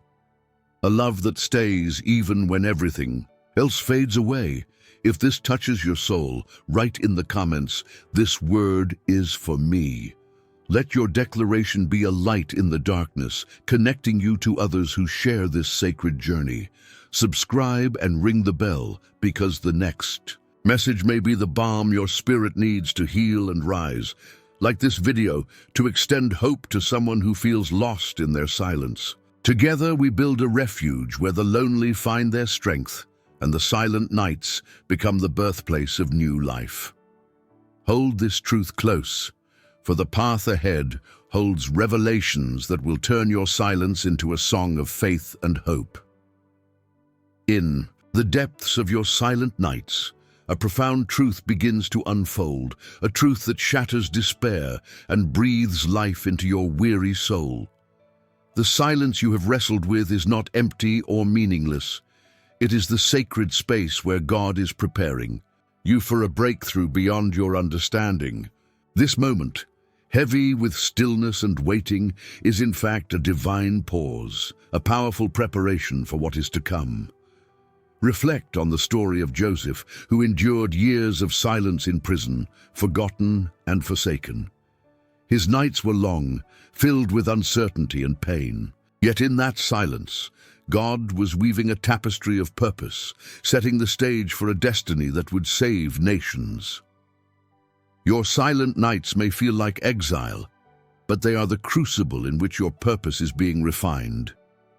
A love that stays even when everything else fades away. If this touches your soul, write in the comments, "This word is for me." Let your declaration be a light in the darkness, connecting you to others who share this sacred journey. Subscribe and ring the bell, because the next message may be the balm your spirit needs to heal and rise. Like this video, to extend hope to someone who feels lost in their silence. Together we build a refuge where the lonely find their strength, and the silent nights become the birthplace of new life. Hold this truth close, for the path ahead holds revelations that will turn your silence into a song of faith and hope. In the depths of your silent nights, a profound truth begins to unfold, a truth that shatters despair and breathes life into your weary soul. The silence you have wrestled with is not empty or meaningless. It is the sacred space where God is preparing you for a breakthrough beyond your understanding. This moment, heavy with stillness and waiting, is in fact a divine pause, a powerful preparation for what is to come. Reflect on the story of Joseph, who endured years of silence in prison, forgotten and forsaken. His nights were long, filled with uncertainty and pain. Yet in that silence, God was weaving a tapestry of purpose, setting the stage for a destiny that would save nations. Your silent nights may feel like exile, but they are the crucible in which your purpose is being refined,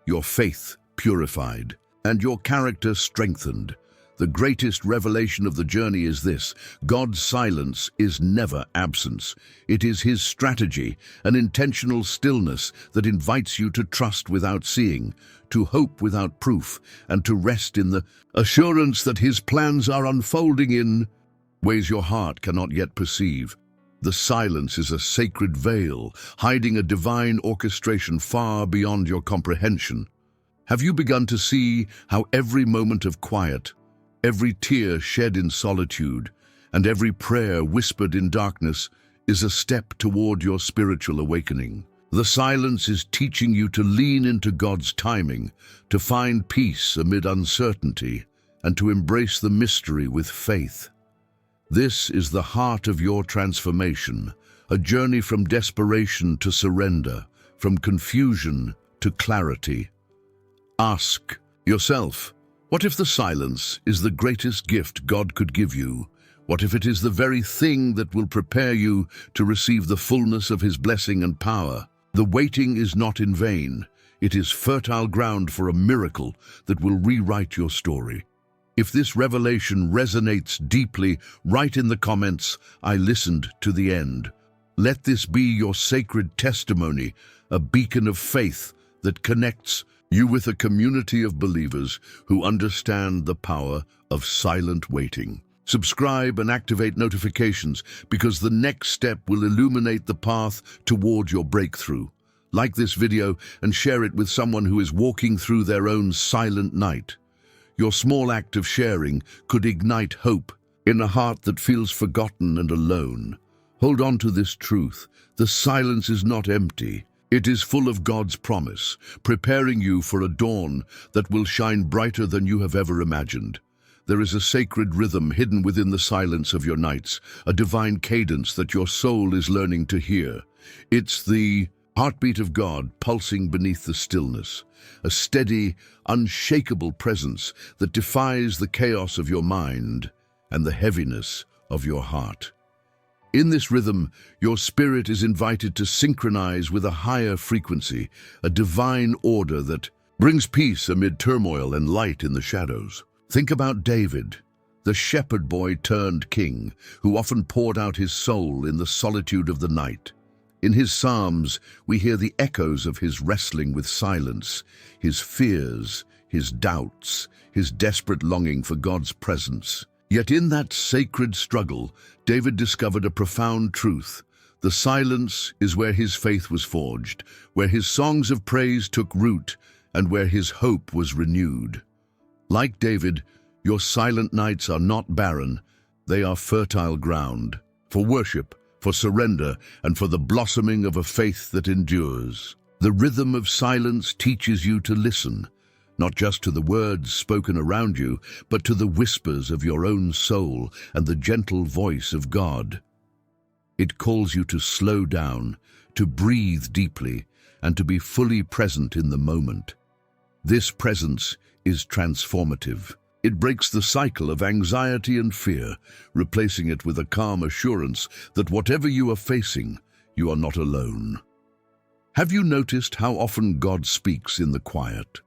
your faith purified, and your character strengthened. The greatest revelation of the journey is this: God's silence is never absence. It is His strategy, an intentional stillness that invites you to trust without seeing, to hope without proof, and to rest in the assurance that His plans are unfolding in ways your heart cannot yet perceive. The silence is a sacred veil, hiding a divine orchestration far beyond your comprehension. Have you begun to see how every moment of quiet, every tear shed in solitude, and every prayer whispered in darkness is a step toward your spiritual awakening? The silence is teaching you to lean into God's timing, to find peace amid uncertainty, and to embrace the mystery with faith. This is the heart of your transformation, a journey from desperation to surrender, from confusion to clarity. Ask yourself, what if the silence is the greatest gift God could give you? What if it is the very thing that will prepare you to receive the fullness of His blessing and power? The waiting is not in vain. It is fertile ground for a miracle that will rewrite your story. If this revelation resonates deeply, write in the comments, "I listened to the end." Let this be your sacred testimony, a beacon of faith that connects you with a community of believers who understand the power of silent waiting. Subscribe and activate notifications, because the next step will illuminate the path toward your breakthrough. Like this video and share it with someone who is walking through their own silent night. Your small act of sharing could ignite hope in a heart that feels forgotten and alone. Hold on to this truth: the silence is not empty. It is full of God's promise, preparing you for a dawn that will shine brighter than you have ever imagined. There is a sacred rhythm hidden within the silence of your nights, a divine cadence that your soul is learning to hear. It's the heartbeat of God pulsing beneath the stillness, a steady, unshakable presence that defies the chaos of your mind and the heaviness of your heart. In this rhythm, your spirit is invited to synchronize with a higher frequency, a divine order that brings peace amid turmoil and light in the shadows. Think about David, the shepherd boy turned king, who often poured out his soul in the solitude of the night. In his psalms, we hear the echoes of his wrestling with silence, his fears, his doubts, his desperate longing for God's presence. Yet in that sacred struggle, David discovered a profound truth. The silence is where his faith was forged, where his songs of praise took root, and where his hope was renewed. Like David, your silent nights are not barren, they are fertile ground for worship, for surrender, and for the blossoming of a faith that endures. The rhythm of silence teaches you to listen, not just to the words spoken around you, but to the whispers of your own soul and the gentle voice of God. It calls you to slow down, to breathe deeply, and to be fully present in the moment. This presence is transformative. It breaks the cycle of anxiety and fear, replacing it with a calm assurance that whatever you are facing, you are not alone. Have you noticed how often God speaks in the quiet?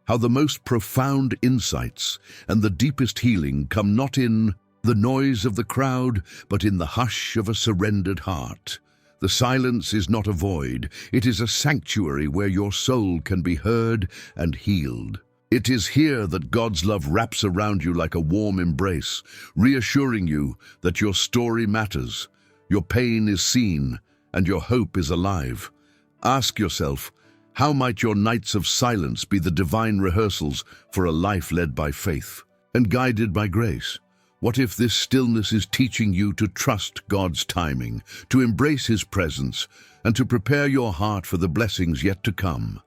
How the most profound insights and the deepest healing come not in the noise of the crowd, but in the hush of a surrendered heart. The silence is not a void, it is a sanctuary where your soul can be heard and healed. It is here that God's love wraps around you like a warm embrace, reassuring you that your story matters, your pain is seen, and your hope is alive. Ask yourself, how might your nights of silence be the divine rehearsals for a life led by faith and guided by grace? What if this stillness is teaching you to trust God's timing, to embrace His presence, and to prepare your heart for the blessings yet to come?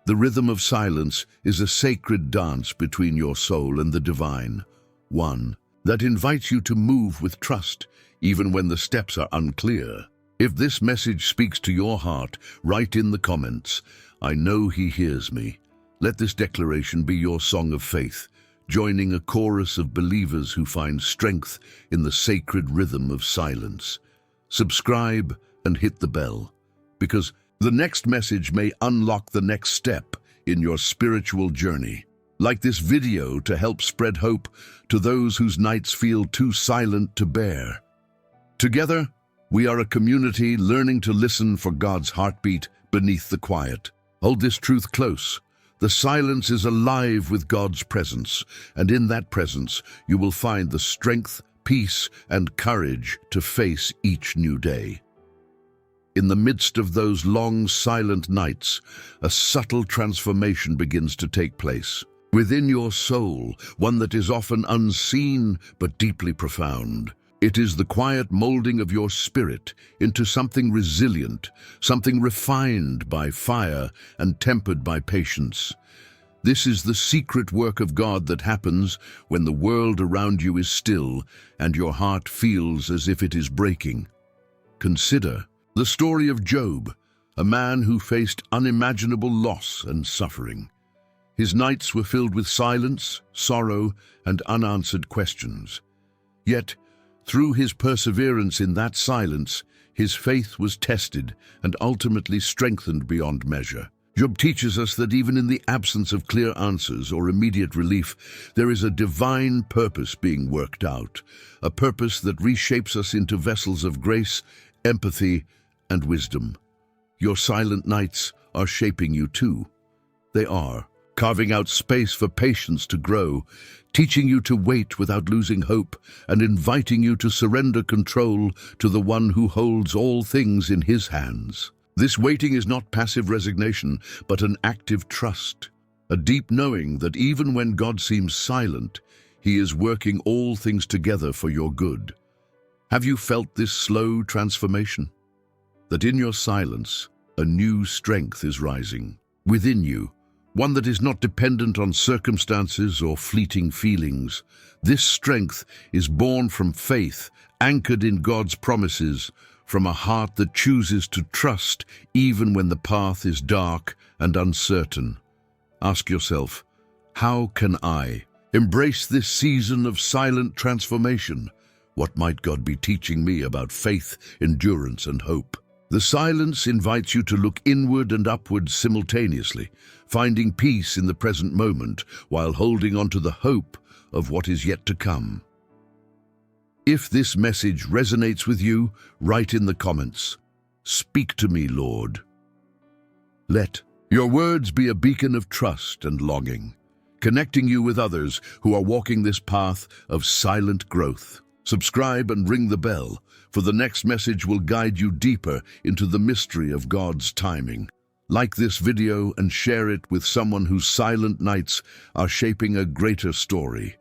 The rhythm of silence is a sacred dance between your soul and the divine, one that invites you to move with trust, even when the steps are unclear. If this message speaks to your heart, write in the comments, "I know He hears me." Let this declaration be your song of faith, joining a chorus of believers who find strength in the sacred rhythm of silence. Subscribe and hit the bell, because the next message may unlock the next step in your spiritual journey. Like this video to help spread hope to those whose nights feel too silent to bear. Together, we are a community learning to listen for God's heartbeat beneath the quiet. Hold this truth close. The silence is alive with God's presence, and in that presence you will find the strength, peace, and courage to face each new day. In the midst of those long, silent nights, a subtle transformation begins to take place. Within your soul, one that is often unseen but deeply profound. It is the quiet molding of your spirit into something resilient, something refined by fire and tempered by patience. This is the secret work of God that happens when the world around you is still and your heart feels as if it is breaking. Consider the story of Job, a man who faced unimaginable loss and suffering. His nights were filled with silence, sorrow, and unanswered questions. Yet, through his perseverance in that silence, his faith was tested and ultimately strengthened beyond measure. Job teaches us that even in the absence of clear answers or immediate relief, there is a divine purpose being worked out, a purpose that reshapes us into vessels of grace, empathy, and wisdom. Your silent nights are shaping you too. They are, carving out space for patience to grow, teaching you to wait without losing hope, and inviting you to surrender control to the one who holds all things in His hands. This waiting is not passive resignation, but an active trust, a deep knowing that even when God seems silent, He is working all things together for your good. Have you felt this slow transformation? That in your silence, a new strength is rising within you, one that is not dependent on circumstances or fleeting feelings. This strength is born from faith, anchored in God's promises, from a heart that chooses to trust even when the path is dark and uncertain. Ask yourself, how can I embrace this season of silent transformation? What might God be teaching me about faith, endurance, and hope? The silence invites you to look inward and upward simultaneously, finding peace in the present moment while holding on to the hope of what is yet to come. If this message resonates with you, write in the comments, "Speak to me, Lord." Let your words be a beacon of trust and longing, connecting you with others who are walking this path of silent growth. Subscribe and ring the bell, for the next message will guide you deeper into the mystery of God's timing. Like this video and share it with someone whose silent nights are shaping a greater story.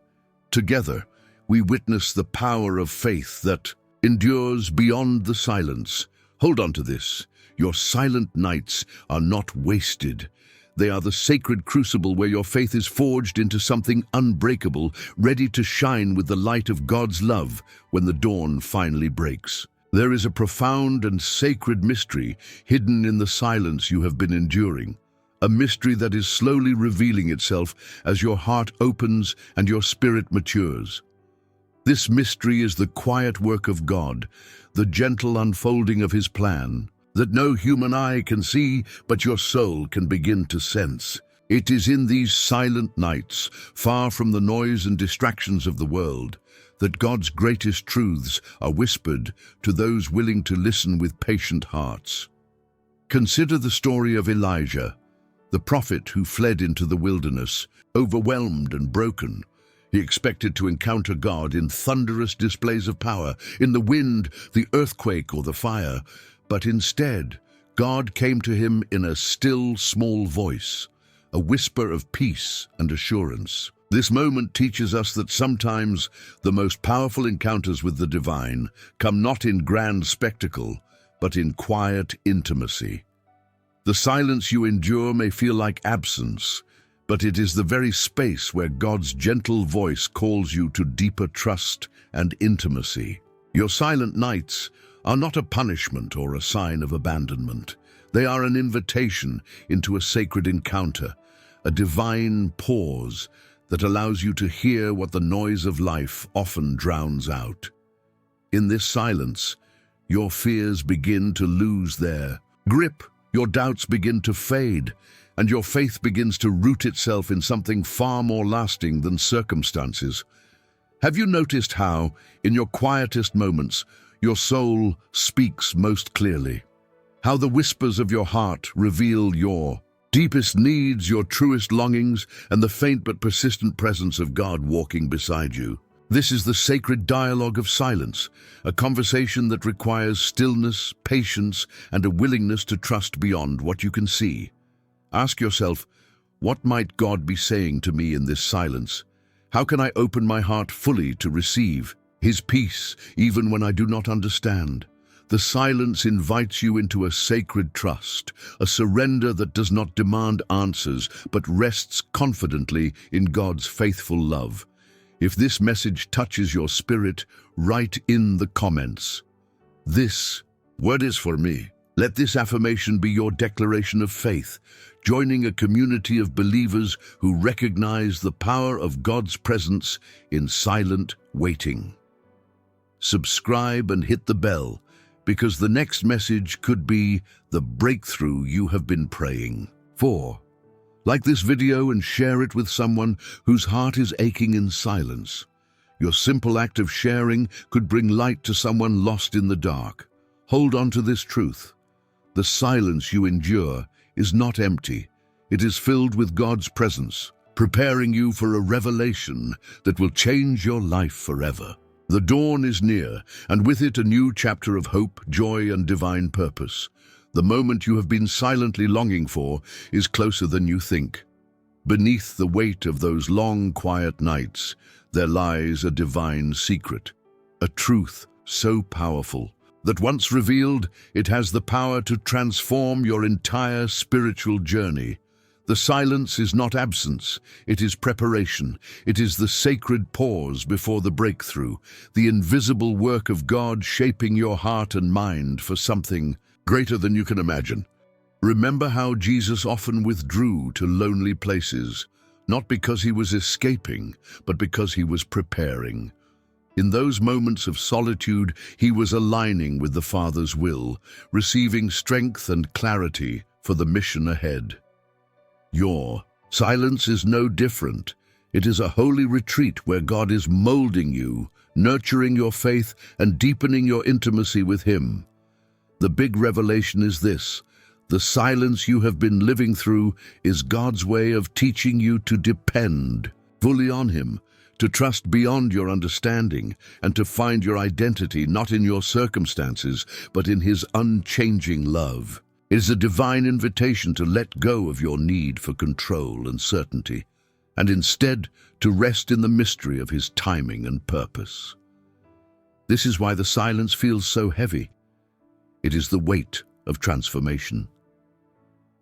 Together, we witness the power of faith that endures beyond the silence. Hold on to this. Your silent nights are not wasted. They are the sacred crucible where your faith is forged into something unbreakable, ready to shine with the light of God's love when the dawn finally breaks. There is a profound and sacred mystery hidden in the silence you have been enduring, a mystery that is slowly revealing itself as your heart opens and your spirit matures. This mystery is the quiet work of God, the gentle unfolding of His plan, that no human eye can see, but your soul can begin to sense. It is in these silent nights, far from the noise and distractions of the world, that God's greatest truths are whispered to those willing to listen with patient hearts. Consider the story of Elijah, the prophet who fled into the wilderness, overwhelmed and broken. He expected to encounter God in thunderous displays of power, in the wind, the earthquake, or the fire. But instead, God came to him in a still, small voice, a whisper of peace and assurance. This moment teaches us that sometimes the most powerful encounters with the divine come not in grand spectacle, but in quiet intimacy. The silence you endure may feel like absence, but it is the very space where God's gentle voice calls you to deeper trust and intimacy. Your silent nights are not a punishment or a sign of abandonment. They are an invitation into a sacred encounter, a divine pause that allows you to hear what the noise of life often drowns out. In this silence, your fears begin to lose their grip, your doubts begin to fade, and your faith begins to root itself in something far more lasting than circumstances. Have you noticed how, in your quietest moments, your soul speaks most clearly? How the whispers of your heart reveal your deepest needs, your truest longings, and the faint but persistent presence of God walking beside you. This is the sacred dialogue of silence, a conversation that requires stillness, patience, and a willingness to trust beyond what you can see. Ask yourself, what might God be saying to me in this silence? How can I open my heart fully to receive His peace, even when I do not understand? The silence invites you into a sacred trust, a surrender that does not demand answers, but rests confidently in God's faithful love. If this message touches your spirit, write in the comments, "This word is for me." Let this affirmation be your declaration of faith, joining a community of believers who recognize the power of God's presence in silent waiting. Subscribe and hit the bell, because the next message could be the breakthrough you have been praying for. Like this video and share it with someone whose heart is aching in silence. Your simple act of sharing could bring light to someone lost in the dark. Hold on to this truth. The silence you endure is not empty. It is filled with God's presence, preparing you for a revelation that will change your life forever. The dawn is near, and with it a new chapter of hope, joy, and divine purpose. The moment you have been silently longing for is closer than you think. Beneath the weight of those long, quiet nights, there lies a divine secret, a truth so powerful that once revealed, it has the power to transform your entire spiritual journey. The silence is not absence, it is preparation. It is the sacred pause before the breakthrough, the invisible work of God shaping your heart and mind for something greater than you can imagine. Remember how Jesus often withdrew to lonely places, not because He was escaping, but because He was preparing. In those moments of solitude, He was aligning with the Father's will, receiving strength and clarity for the mission ahead. Your silence is no different. It is a holy retreat where God is molding you, nurturing your faith, and deepening your intimacy with Him. The big revelation is this: The silence you have been living through is God's way of teaching you to depend fully on Him, to trust beyond your understanding, and to find your identity not in your circumstances, but in His unchanging love. It is a divine invitation to let go of your need for control and certainty, and instead to rest in the mystery of His timing and purpose. This is why the silence feels so heavy. It is the weight of transformation.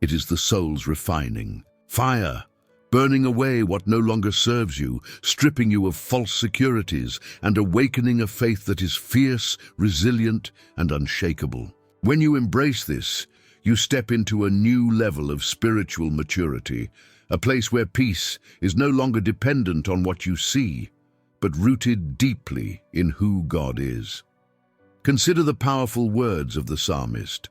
It is the soul's refining fire, burning away what no longer serves you, stripping you of false securities, and awakening a faith that is fierce, resilient, and unshakable. When you embrace this, you step into a new level of spiritual maturity, a place where peace is no longer dependent on what you see, but rooted deeply in who God is. Consider the powerful words of the psalmist.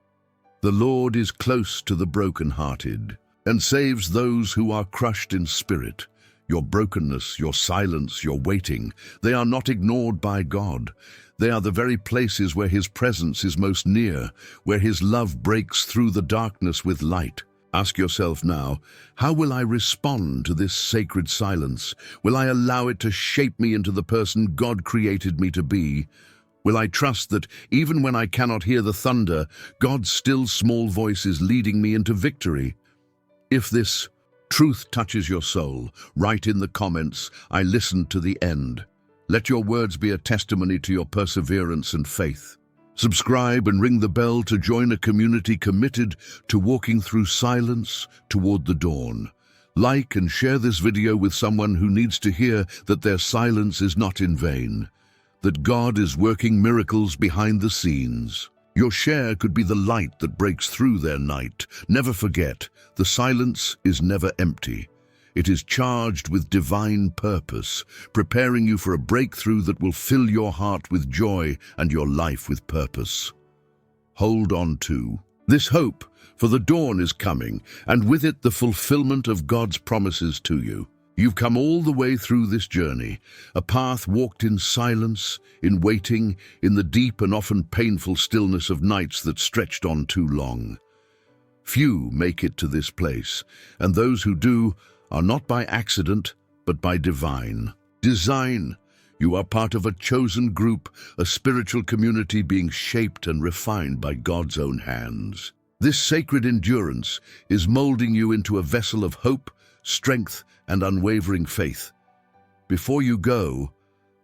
The Lord is close to the brokenhearted and saves those who are crushed in spirit. Your brokenness, your silence, your waiting, they are not ignored by God. They are the very places where His presence is most near, where His love breaks through the darkness with light. Ask yourself now, how will I respond to this sacred silence? Will I allow it to shape me into the person God created me to be? Will I trust that even when I cannot hear the thunder, God's still small voice is leading me into victory? If this truth touches your soul, write in the comments, "I listened to the end." Let your words be a testimony to your perseverance and faith. Subscribe and ring the bell to join a community committed to walking through silence toward the dawn. Like and share this video with someone who needs to hear that their silence is not in vain, that God is working miracles behind the scenes. Your share could be the light that breaks through their night. Never forget, the silence is never empty. It is charged with divine purpose, preparing you for a breakthrough that will fill your heart with joy and your life with purpose. Hold on to this hope, for the dawn is coming, and with it the fulfillment of God's promises to you. You've come all the way through this journey, a path walked in silence, in waiting, in the deep and often painful stillness of nights that stretched on too long. Few make it to this place, and those who do are not by accident, but by divine design. You are part of a chosen group, a spiritual community being shaped and refined by God's own hands. This sacred endurance is molding you into a vessel of hope, strength, and unwavering faith. Before you go,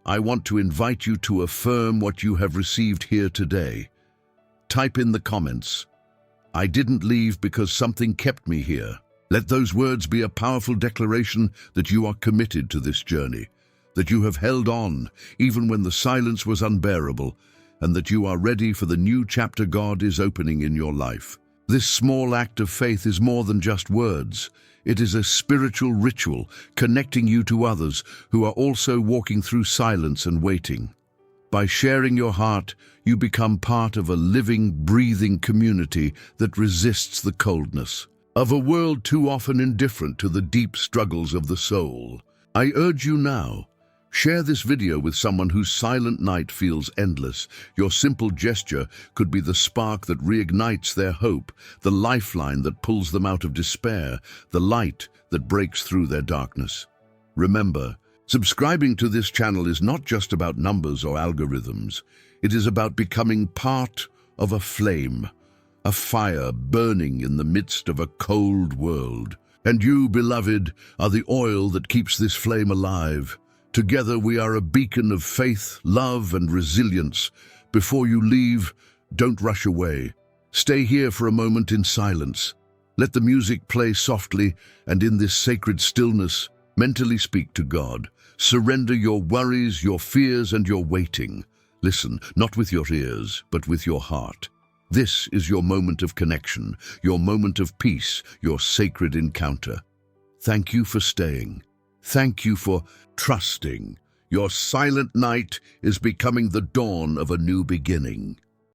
I want to invite you to affirm what you have received here today. Type in the comments, "I didn't leave because something kept me here." Let those words be a powerful declaration that you are committed to this journey, that you have held on even when the silence was unbearable, and that you are ready for the new chapter God is opening in your life. This small act of faith is more than just words. It is a spiritual ritual connecting you to others who are also walking through silence and waiting. By sharing your heart, you become part of a living, breathing community that resists the coldness of a world too often indifferent to the deep struggles of the soul. I urge you now, share this video with someone whose silent night feels endless. Your simple gesture could be the spark that reignites their hope, the lifeline that pulls them out of despair, the light that breaks through their darkness. Remember, subscribing to this channel is not just about numbers or algorithms. It is about becoming part of a flame, a fire burning in the midst of a cold world. And you, beloved, are the oil that keeps this flame alive. Together we are a beacon of faith, love, and resilience. Before you leave, don't rush away. Stay here for a moment in silence. Let the music play softly, and in this sacred stillness, mentally speak to God. Surrender your worries, your fears, and your waiting. Listen, not with your ears, but with your heart. This is your moment of connection, your moment of peace, your sacred encounter. Thank you for staying. Thank you for trusting. Your silent night is becoming the dawn of a new beginning.